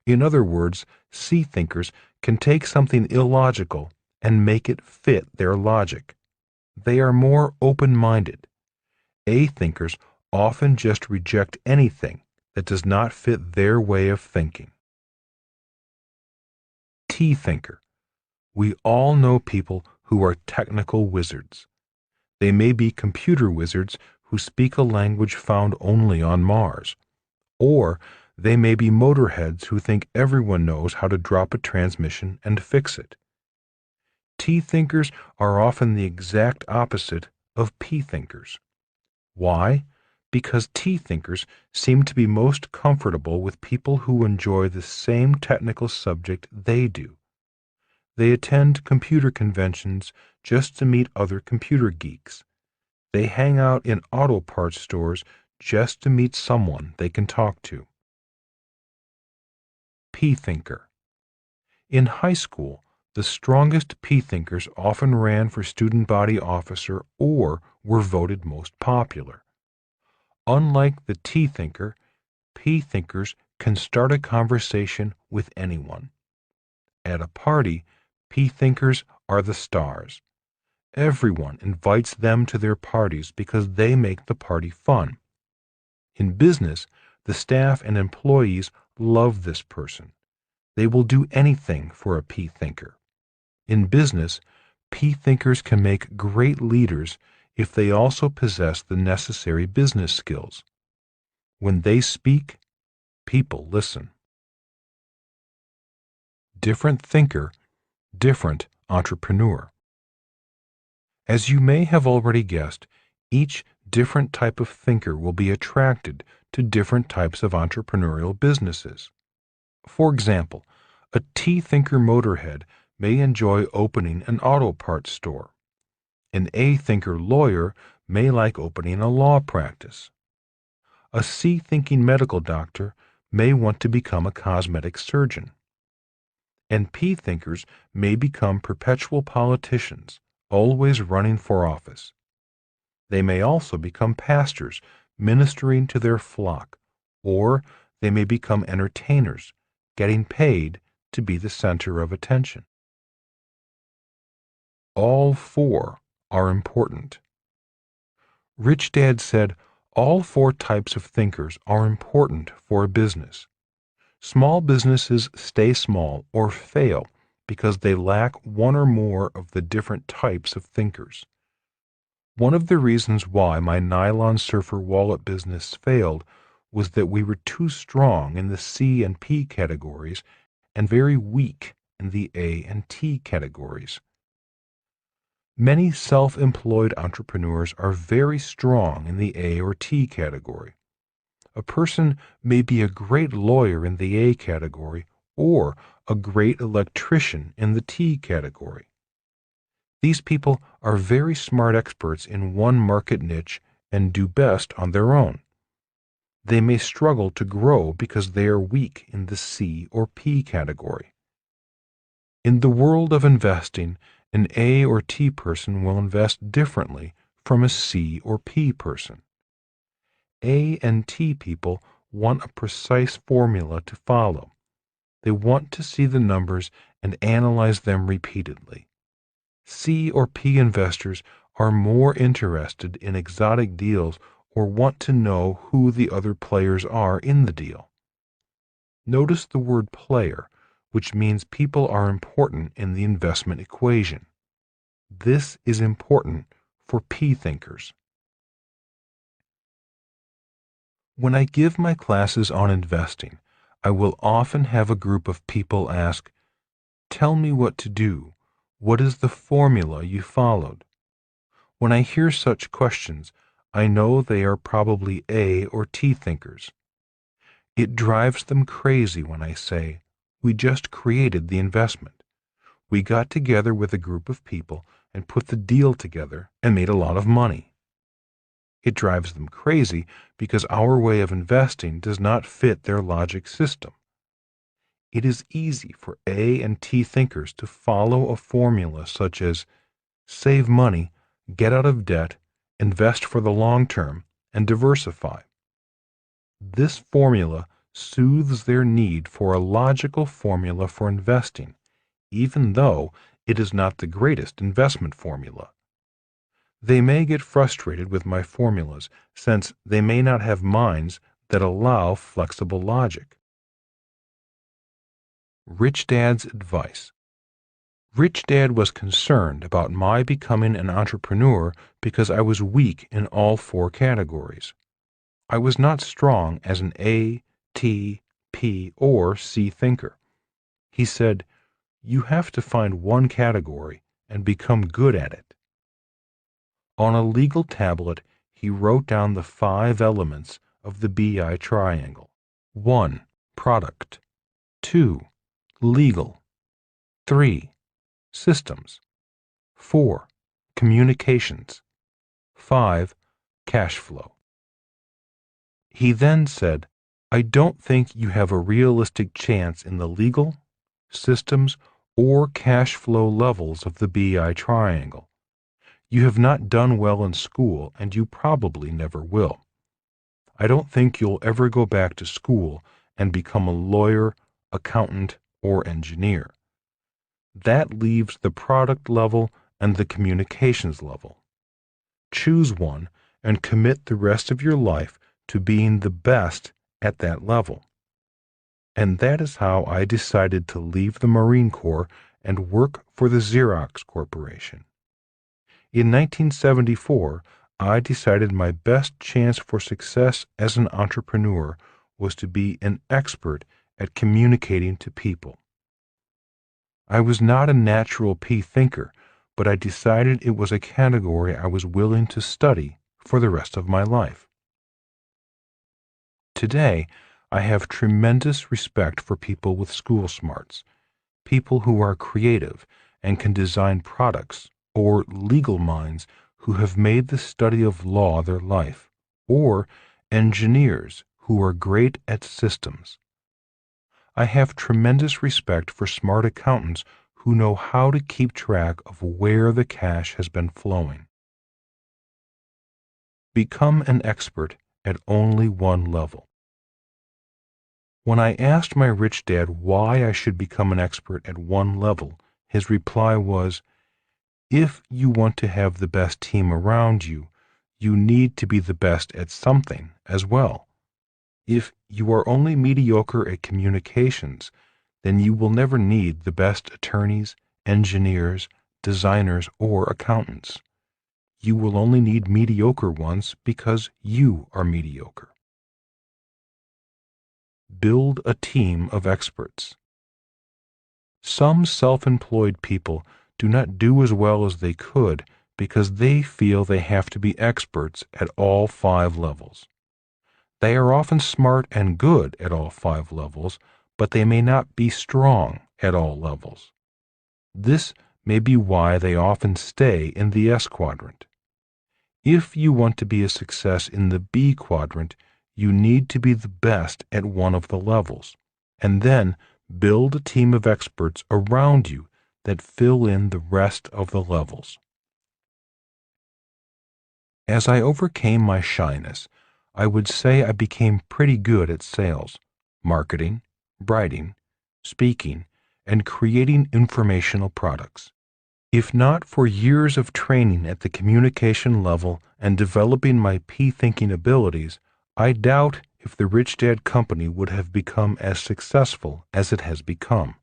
In other words, C thinkers can take something illogical and make it fit their logic. They are more open-minded. A thinkers often just reject anything that does not fit their way of thinking. T thinker. We all know people who are technical wizards. They may be computer wizards who speak a language found only on Mars, or they may be motorheads who think everyone knows how to drop a transmission and fix it. T thinkers are often the exact opposite of P thinkers. Why? Because T thinkers seem to be most comfortable with people who enjoy the same technical subject they do. They attend computer conventions just to meet other computer geeks. They hang out in auto parts stores just to meet someone they can talk to. P thinker. In high school, the strongest P thinkers often ran for student body officer or were voted most popular. Unlike the T thinker, P thinkers can start a conversation with anyone. At a party, P thinkers are the stars. Everyone invites them to their parties because they make the party fun. In business, the staff and employees love this person. They will do anything for a P thinker. In business, P thinkers can make great leaders if they also possess the necessary business skills. When they speak, people listen. Different thinker, different entrepreneur. As you may have already guessed, each different type of thinker will be attracted to different types of entrepreneurial businesses. For example, a T thinker motorhead may enjoy opening an auto parts store. An A thinker lawyer may like opening a law practice. A C thinking medical doctor may want to become a cosmetic surgeon. And P thinkers may become perpetual politicians, always running for office. They may also become pastors, ministering to their flock, or they may become entertainers, getting paid to be the center of attention. All four are important. Rich Dad said, all four types of thinkers are important for a business. Small businesses stay small or fail because they lack one or more of the different types of thinkers. One of the reasons why my nylon surfer wallet business failed was that we were too strong in the C and P categories and very weak in the A and T categories. Many self-employed entrepreneurs are very strong in the A or T category. A person may be a great lawyer in the A category or a great electrician in the T category. These people are very smart experts in one market niche and do best on their own. They may struggle to grow because they are weak in the C or P category. In the world of investing, an A or T person will invest differently from a C or P person. A and T people want a precise formula to follow. They want to see the numbers and analyze them repeatedly. C or P investors are more interested in exotic deals or want to know who the other players are in the deal. Notice the word player, which means people are important in the investment equation. This is important for P thinkers. When I give my classes on investing, I will often have a group of people ask, "Tell me what to do. What is the formula you followed?" When I hear such questions, I know they are probably A or T thinkers. It drives them crazy when I say, "We just created the investment. We got together with a group of people and put the deal together and made a lot of money." It drives them crazy because our way of investing does not fit their logic system. It is easy for A and T thinkers to follow a formula such as save money, get out of debt, invest for the long term, and diversify. This formula soothes their need for a logical formula for investing, even though it is not the greatest investment formula. They may get frustrated with my formulas since they may not have minds that allow flexible logic. Rich Dad's advice. Rich Dad was concerned about my becoming an entrepreneur because I was weak in all four categories. I was not strong as an A, T, P, or C thinker. He said, "You have to find one category and become good at it." On a legal tablet, he wrote down the 5 elements of the BI triangle. 1. Product. 2. Legal. 3. Systems. 4. Communications. 5. Cash flow. He then said, "I don't think you have a realistic chance in the legal, systems, or cash flow levels of the BI triangle. You have not done well in school, and you probably never will. I don't think you'll ever go back to school and become a lawyer, accountant, or engineer. That leaves the product level and the communications level. Choose one and commit the rest of your life to being the best at that level." And that is how I decided to leave the Marine Corps and work for the Xerox Corporation. In 1974, I decided my best chance for success as an entrepreneur was to be an expert at communicating to people. I was not a natural P thinker, but I decided it was a category I was willing to study for the rest of my life. Today, I have tremendous respect for people with school smarts, people who are creative and can design products, or legal minds who have made the study of law their life, or engineers who are great at systems. I have tremendous respect for smart accountants who know how to keep track of where the cash has been flowing. Become an expert at only one level. When I asked my rich dad why I should become an expert at one level, his reply was, "If you want to have the best team around you, you need to be the best at something as well. If you are only mediocre at communications, then you will never need the best attorneys, engineers, designers, or accountants. you will only need mediocre ones because you are mediocre. Build a team of experts. Some self-employed people do not do as well as they could because they feel they have to be experts at all 5 levels. They are often smart and good at all 5 levels, but they may not be strong at all levels. This may be why they often stay in the S quadrant. If you want to be a success in the B quadrant, you need to be the best at one of the levels, and then build a team of experts around you that fill in the rest of the levels. As I overcame my shyness, I would say I became pretty good at sales, marketing, writing, speaking, and creating informational products. If not for years of training at the communication level and developing my P-thinking abilities, I doubt if the Rich Dad Company would have become as successful as it has become.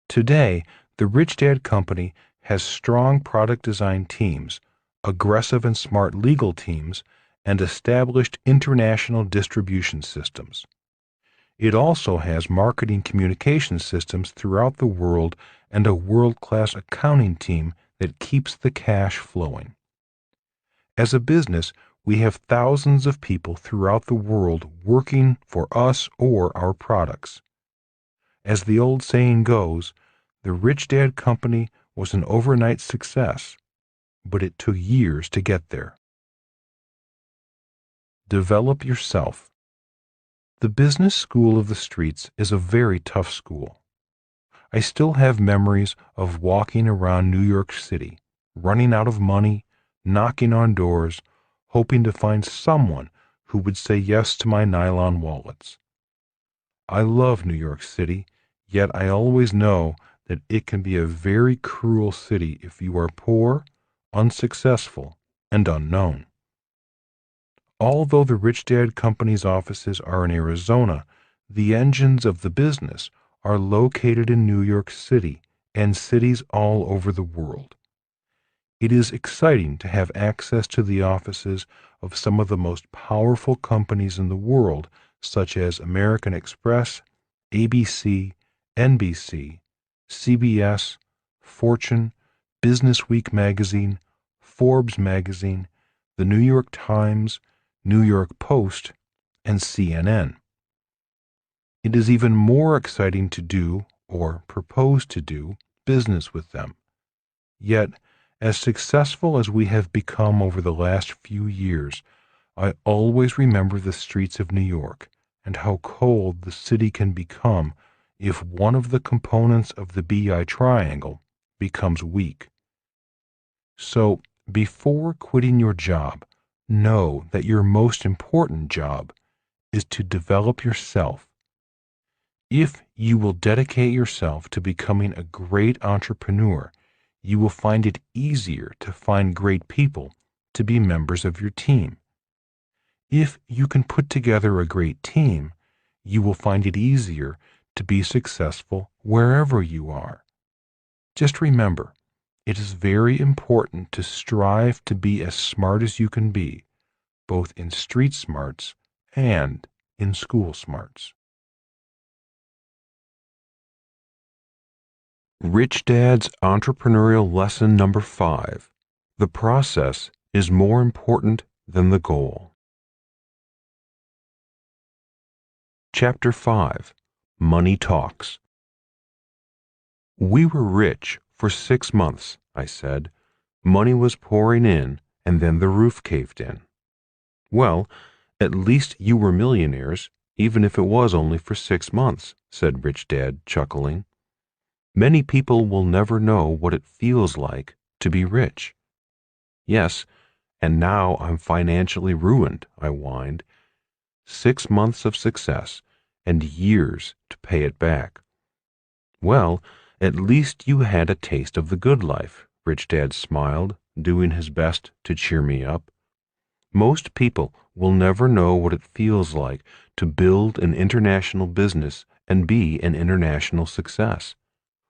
Today, the Rich Dad Company has strong product design teams, aggressive and smart legal teams, and established international distribution systems. It also has marketing communication systems throughout the world and a world-class accounting team that keeps the cash flowing. As a business, we have thousands of people throughout the world working for us or our products. As the old saying goes, the Rich Dad Company was an overnight success, but it took years to get there. Develop yourself. The business school of the streets is a very tough school. I still have memories of walking around New York City, running out of money, knocking on doors, hoping to find someone who would say yes to my nylon wallets. I love New York City, yet I always know that it can be a very cruel city if you are poor, unsuccessful, and unknown. Although the Rich Dad Company's offices are in Arizona, the engines of the business are located in New York City and cities all over the world. It is exciting to have access to the offices of some of the most powerful companies in the world, such as American Express, ABC, NBC, CBS, Fortune, Business Week magazine, Forbes magazine, the New York Times, New York Post, and CNN. It is even more exciting to do, or propose to do, business with them. Yet, as successful as we have become over the last few years, I always remember the streets of New York and how cold the city can become if one of the components of the BI triangle becomes weak. So, before quitting your job, know that your most important job is to develop yourself. If you will dedicate yourself to becoming a great entrepreneur, you will find it easier to find great people to be members of your team. If you can put together a great team, you will find it easier to be successful wherever you are. Just remember, it is very important to strive to be as smart as you can be, both in street smarts and in school smarts. Rich Dad's Entrepreneurial Lesson Number 5. The process is more important than the goal. Chapter 5. Money Talks. We were rich for 6 months, I said. Money was pouring in, and then the roof caved in. Well, at least you were millionaires, even if it was only for 6 months, said Rich Dad, chuckling. Many people will never know what it feels like to be rich. Yes, and now I'm financially ruined, I whined. 6 months of success, and years to pay it back. Well, at least you had a taste of the good life, Rich Dad smiled, doing his best to cheer me up. Most people will never know what it feels like to build an international business and be an international success.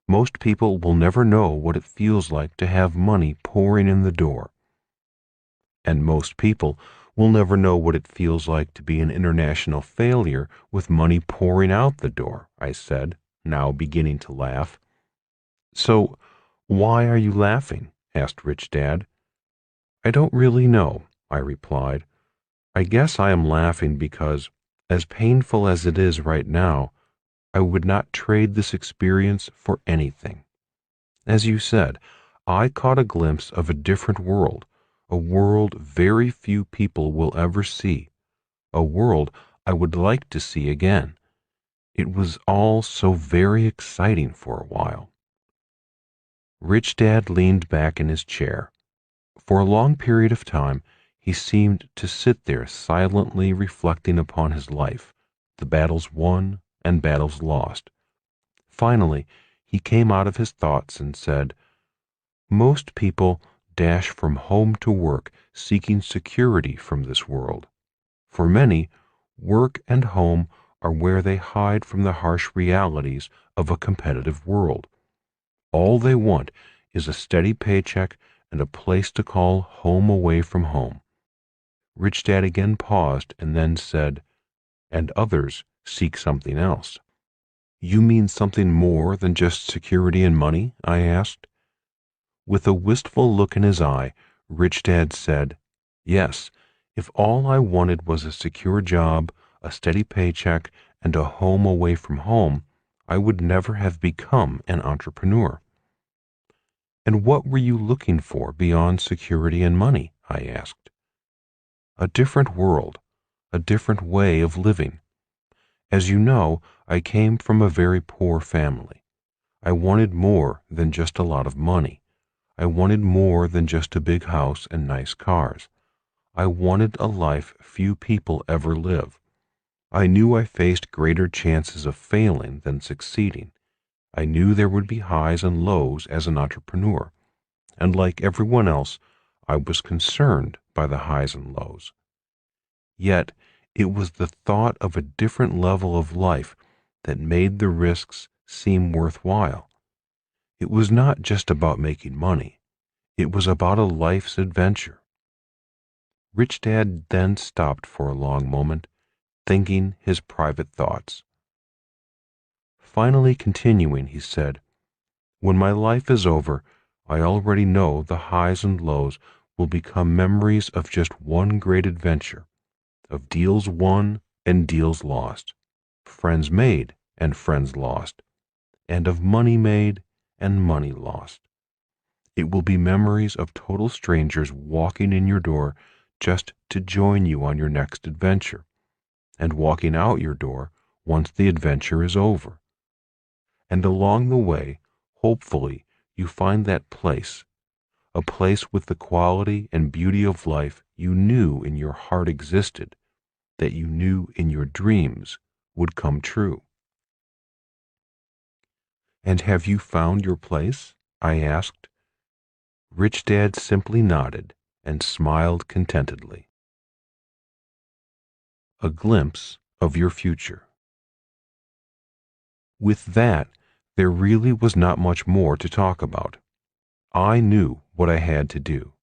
Most people will never know what it feels like to have money pouring in the door. And most people will never know what it feels like to be an international failure with money pouring out the door, I said, now beginning to laugh. So, why are you laughing? Asked Rich Dad. I don't really know, I replied. I guess I am laughing because, as painful as it is right now, I would not trade this experience for anything. As you said, I caught a glimpse of a different world, a world very few people will ever see, a world I would like to see again. It was all so very exciting for a while. Rich Dad leaned back in his chair. For a long period of time, he seemed to sit there silently reflecting upon his life, the battles won and battles lost. Finally, he came out of his thoughts and said, most people dash from home to work seeking security from this world. For many, work and home are where they hide from the harsh realities of a competitive world. All they want is a steady paycheck and a place to call home away from home. Rich Dad again paused and then said, and others seek something else. You mean something more than just security and money? I asked. With a wistful look in his eye, Rich Dad said, yes, if all I wanted was a secure job, a steady paycheck, and a home away from home, I would never have become an entrepreneur. And what were you looking for beyond security and money? I asked. A different world, a different way of living. As you know, I came from a very poor family. I wanted more than just a lot of money. I wanted more than just a big house and nice cars. I wanted a life few people ever live. I knew I faced greater chances of failing than succeeding. I knew there would be highs and lows as an entrepreneur. And like everyone else, I was concerned by the highs and lows. Yet, it was the thought of a different level of life that made the risks seem worthwhile. It was not just about making money. It was about a life's adventure. Rich Dad then stopped for a long moment, thinking his private thoughts. Finally continuing, he said, when my life is over, I already know the highs and lows will become memories of just one great adventure, of deals won and deals lost, friends made and friends lost, and of money made and money lost. It will be memories of total strangers walking in your door just to join you on your next adventure, and walking out your door once the adventure is over. And along the way, hopefully, you find that place, a place with the quality and beauty of life you knew in your heart existed, that you knew in your dreams would come true. And have you found your place? I asked. Rich Dad simply nodded and smiled contentedly. A glimpse of your future. With that, there really was not much more to talk about. I knew what I had to do.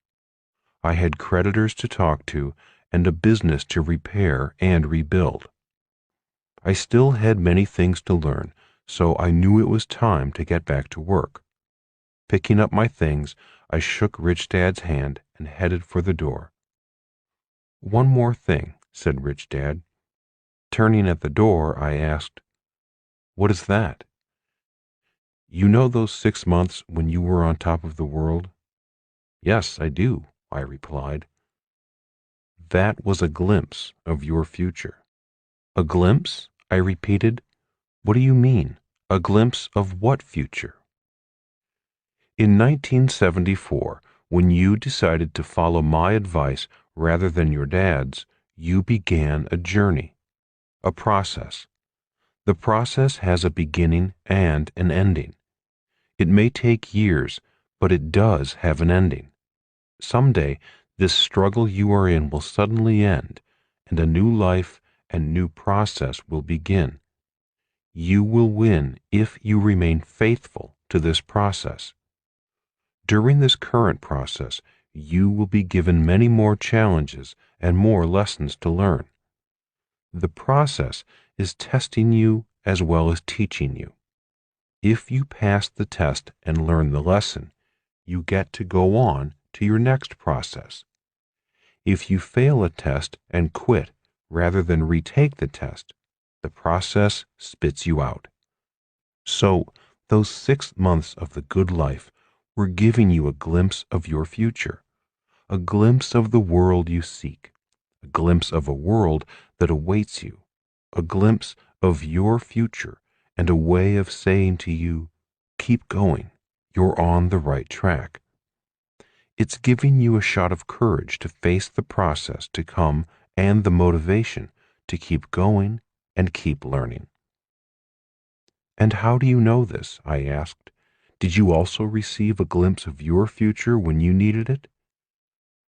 I had creditors to talk to and a business to repair and rebuild. I still had many things to learn, so I knew it was time to get back to work. Picking up my things, I shook Rich Dad's hand and headed for the door. One more thing, said Rich Dad. Turning at the door, I asked, what is that? You know those 6 months when you were on top of the world? Yes, I do, I replied. That was a glimpse of your future. A glimpse? I repeated. What do you mean? A glimpse of what future? In 1974, when you decided to follow my advice rather than your dad's, you began a journey, a process. The process has a beginning and an ending. It may take years, but it does have an ending. Someday, this struggle you are in will suddenly end, and a new life and new process will begin. You will win if you remain faithful to this process. During this current process, you will be given many more challenges and more lessons to learn. The process is testing you as well as teaching you. If you pass the test and learn the lesson, you get to go on to your next process. If you fail a test and quit rather than retake the test, the process spits you out. So, those 6 months of the good life were giving you a glimpse of your future, a glimpse of the world you seek, a glimpse of a world that awaits you, a glimpse of your future, and a way of saying to you, keep going, you're on the right track. It's giving you a shot of courage to face the process to come and the motivation to keep going and keep learning. And how do you know this? I asked. Did you also receive a glimpse of your future when you needed it?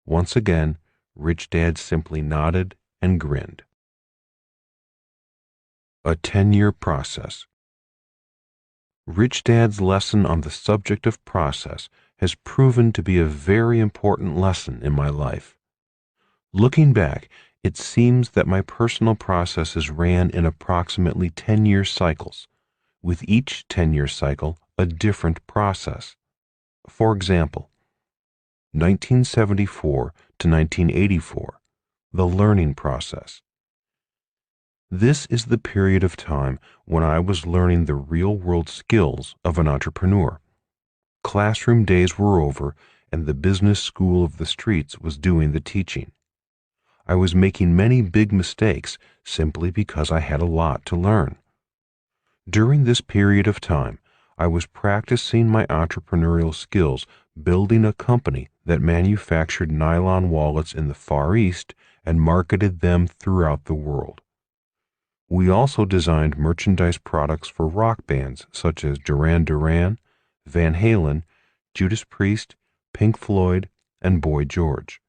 Once again, Rich Dad simply nodded and grinned. A 10-year process. Rich Dad's lesson on the subject of process has proven to be a very important lesson in my life. Looking back, it seems that my personal processes ran in approximately 10-year cycles, with each 10-year cycle a different process. For example, 1974 to 1984, the learning process. This is the period of time when I was learning the real-world skills of an entrepreneur. Classroom days were over, and the business school of the streets was doing the teaching. I was making many big mistakes simply because I had a lot to learn. During this period of time, I was practicing my entrepreneurial skills, building a company that manufactured nylon wallets in the Far East and marketed them throughout the world. We also designed merchandise products for rock bands such as Duran Duran, Van Halen, Judas Priest, Pink Floyd, and Boy George.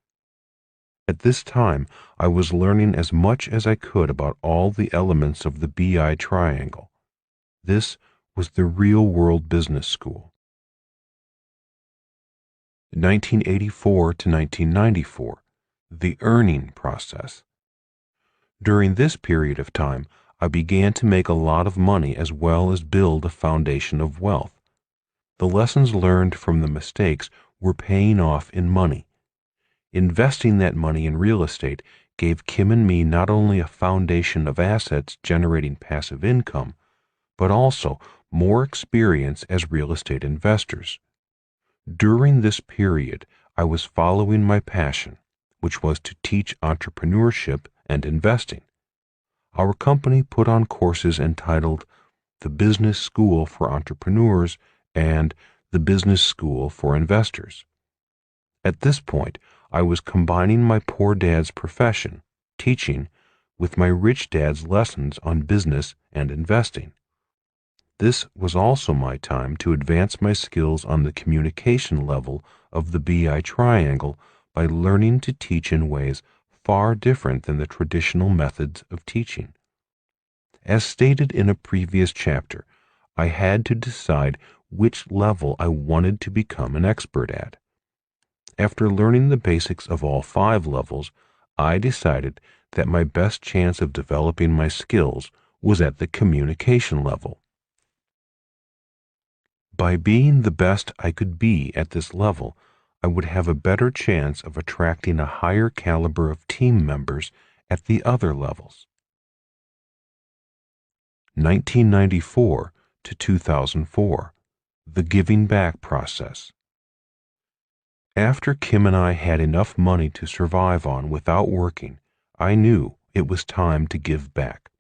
At this time, I was learning as much as I could about all the elements of the BI triangle. This was the real-world business school. 1984 to 1994, the earning process. During this period of time, I began to make a lot of money as well as build a foundation of wealth. The lessons learned from the mistakes were paying off in money. Investing that money in real estate gave Kim and me not only a foundation of assets generating passive income, but also more experience as real estate investors. During this period, I was following my passion, which was to teach entrepreneurship and investing. Our company put on courses entitled The Business School for Entrepreneurs and The Business School for Investors. At this point, I was combining my poor dad's profession, teaching, with my rich dad's lessons on business and investing. This was also my time to advance my skills on the communication level of the BI triangle by learning to teach in ways far different than the traditional methods of teaching. As stated in a previous chapter, I had to decide which level I wanted to become an expert at. After learning the basics of all 5 levels, I decided that my best chance of developing my skills was at the communication level. By being the best I could be at this level, I would have a better chance of attracting a higher caliber of team members at the other levels. 1994 to 2004, the giving back process. After Kim and I had enough money to survive on without working, I knew it was time to give back.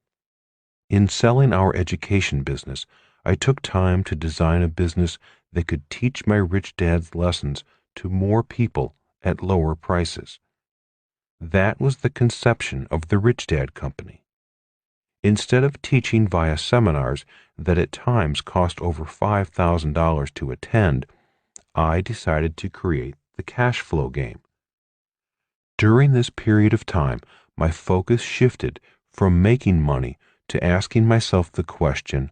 In selling our education business, I took time to design a business that could teach my rich dad's lessons to more people at lower prices. That was the conception of the Rich Dad Company. Instead of teaching via seminars that at times cost over $5,000 to attend, I decided to create the cash flow game. During this period of time, my focus shifted from making money to asking myself the question,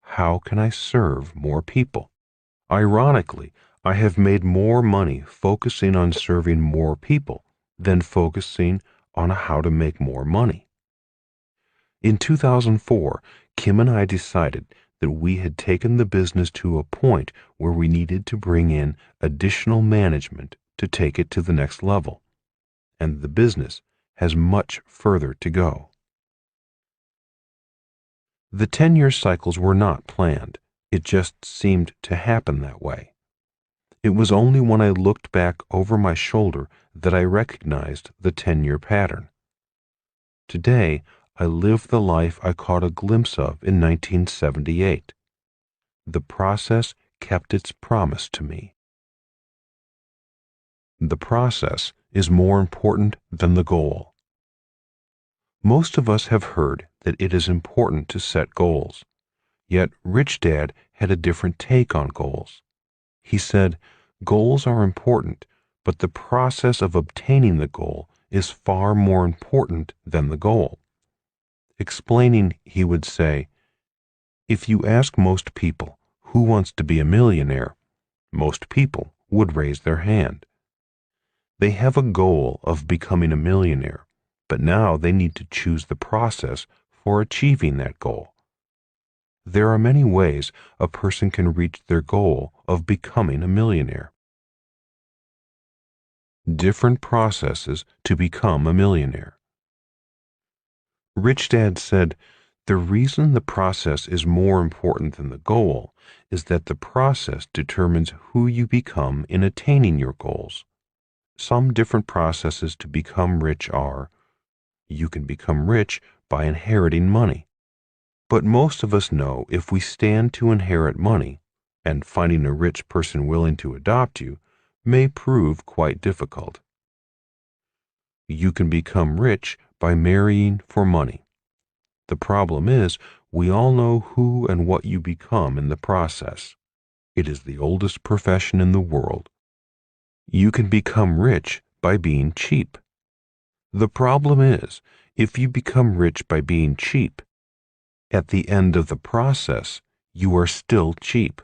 how can I serve more people? Ironically, I have made more money focusing on serving more people than focusing on how to make more money. In 2004, Kim and I decided that we had taken the business to a point where we needed to bring in additional management to take it to the next level, and the business has much further to go. The 10-year cycles were not planned. It just seemed to happen that way. It was only when I looked back over my shoulder that I recognized the 10-year pattern. Today, I live the life I caught a glimpse of in 1978. The process kept its promise to me. The process is more important than the goal. Most of us have heard that it is important to set goals. Yet Rich Dad had a different take on goals. He said, goals are important, but the process of obtaining the goal is far more important than the goal. Explaining, he would say, if you ask most people who wants to be a millionaire, most people would raise their hand. They have a goal of becoming a millionaire, but now they need to choose the process for achieving that goal. There are many ways a person can reach their goal of becoming a millionaire. Different processes to become a millionaire. Rich Dad said, the reason the process is more important than the goal is that the process determines who you become in attaining your goals. Some different processes to become rich are: you can become rich by inheriting money. But most of us know if we stand to inherit money, and finding a rich person willing to adopt you may prove quite difficult. You can become rich by marrying for money. The problem is, we all know who and what you become in the process. It is the oldest profession in the world. You can become rich by being cheap. The problem is, if you become rich by being cheap, at the end of the process, you are still cheap,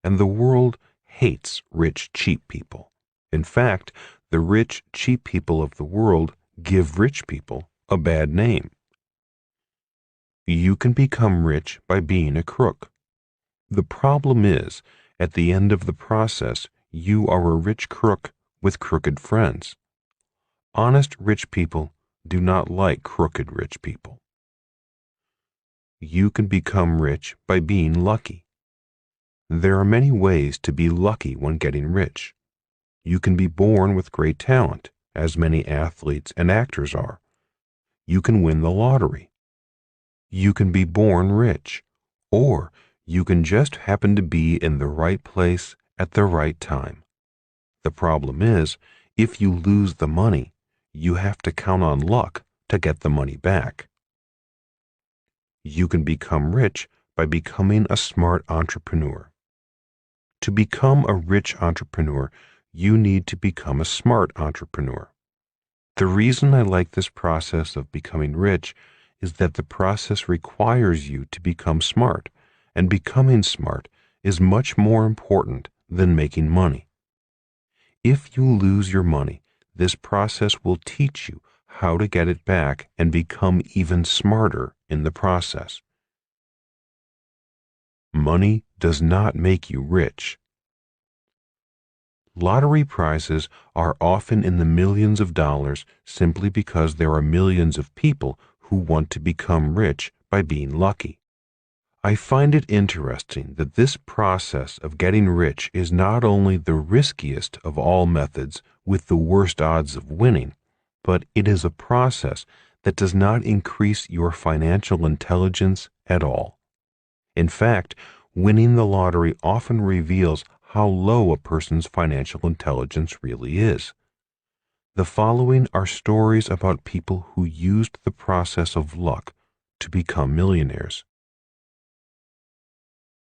and the world hates rich, cheap people. In fact, the rich, cheap people of the world give rich people a bad name. You can become rich by being a crook. The problem is, at the end of the process, you are a rich crook with crooked friends. Honest rich people do not like crooked rich people. You can become rich by being lucky. There are many ways to be lucky when getting rich. You can be born with great talent, as many athletes and actors are. You can win the lottery. You can be born rich, or you can just happen to be in the right place at the right time. The problem is, if you lose the money, you have to count on luck to get the money back. You can become rich by becoming a smart entrepreneur. To become a rich entrepreneur, you need to become a smart entrepreneur. The reason I like this process of becoming rich is that the process requires you to become smart, and becoming smart is much more important than making money. If you lose your money, this process will teach you how to get it back and become even smarter in the process. Money does not make you rich. Lottery prizes are often in the millions of dollars simply because there are millions of people who want to become rich by being lucky. I find it interesting that this process of getting rich is not only the riskiest of all methods with the worst odds of winning, but it is a process that does not increase your financial intelligence at all. In fact, winning the lottery often reveals how low a person's financial intelligence really is. The following are stories about people who used the process of luck to become millionaires.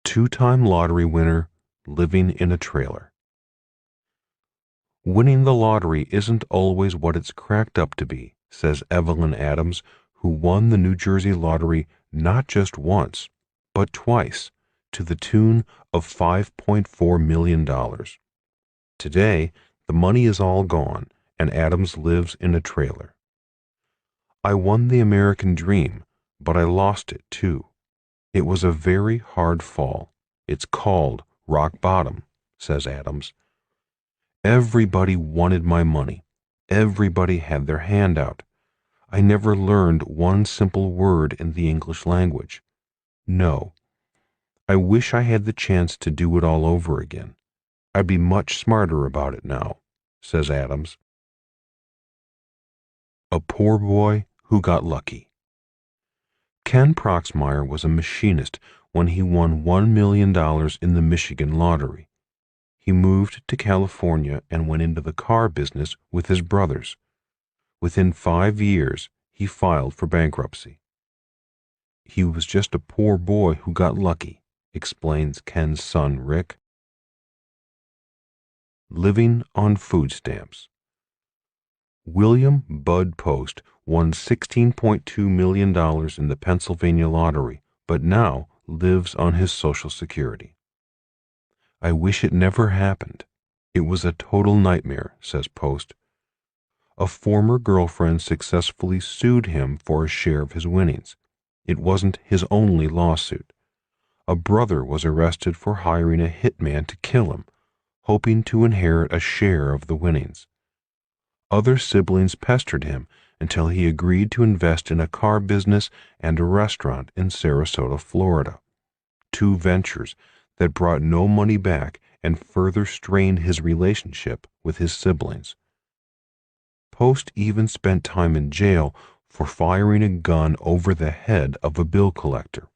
Two-time lottery winner living in a trailer. Winning the lottery isn't always what it's cracked up to be, says Evelyn Adams, who won the New Jersey lottery not just once, but twice, to the tune of $5.4 million. Today, the money is all gone, and Adams lives in a trailer. I won the American dream, but I lost it too. It was a very hard fall. It's called rock bottom, says Adams. Everybody wanted my money. Everybody had their hand out. I never learned one simple word in the English language. No. I wish I had the chance to do it all over again. I'd be much smarter about it now, says Adams. A poor boy who got lucky. Ken Proxmire was a machinist when he won $1 million in the Michigan lottery. He moved to California and went into the car business with his brothers. Within 5 years, he filed for bankruptcy. He was just a poor boy who got lucky, explains Ken's son, Rick. Living on food stamps. William Bud Post won $16.2 million in the Pennsylvania lottery, but now lives on his Social Security. I wish it never happened. It was a total nightmare, says Post. A former girlfriend successfully sued him for a share of his winnings. It wasn't his only lawsuit. A brother was arrested for hiring a hitman to kill him, hoping to inherit a share of the winnings. Other siblings pestered him until he agreed to invest in a car business and a restaurant in Sarasota, Florida. Two ventures that brought no money back and further strained his relationship with his siblings. Post even spent time in jail for firing a gun over the head of a bill collector.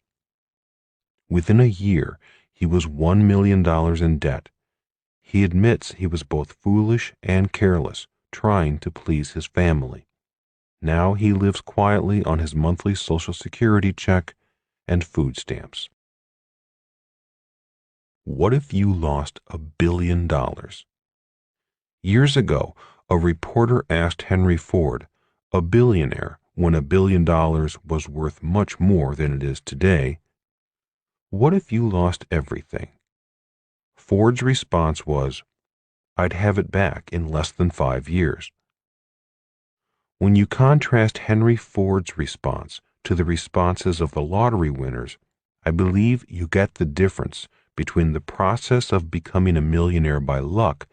Within a year, he was $1 million in debt. He admits he was both foolish and careless, trying to please his family. Now he lives quietly on his monthly Social Security check and food stamps. What if you lost $1 billion? Years ago, a reporter asked Henry Ford, a billionaire when $1 billion was worth much more than it is today, what if you lost everything? Ford's response was, I'd have it back in less than 5 years. When you contrast Henry Ford's response to the responses of the lottery winners, I believe you get the difference between the process of becoming a millionaire by luck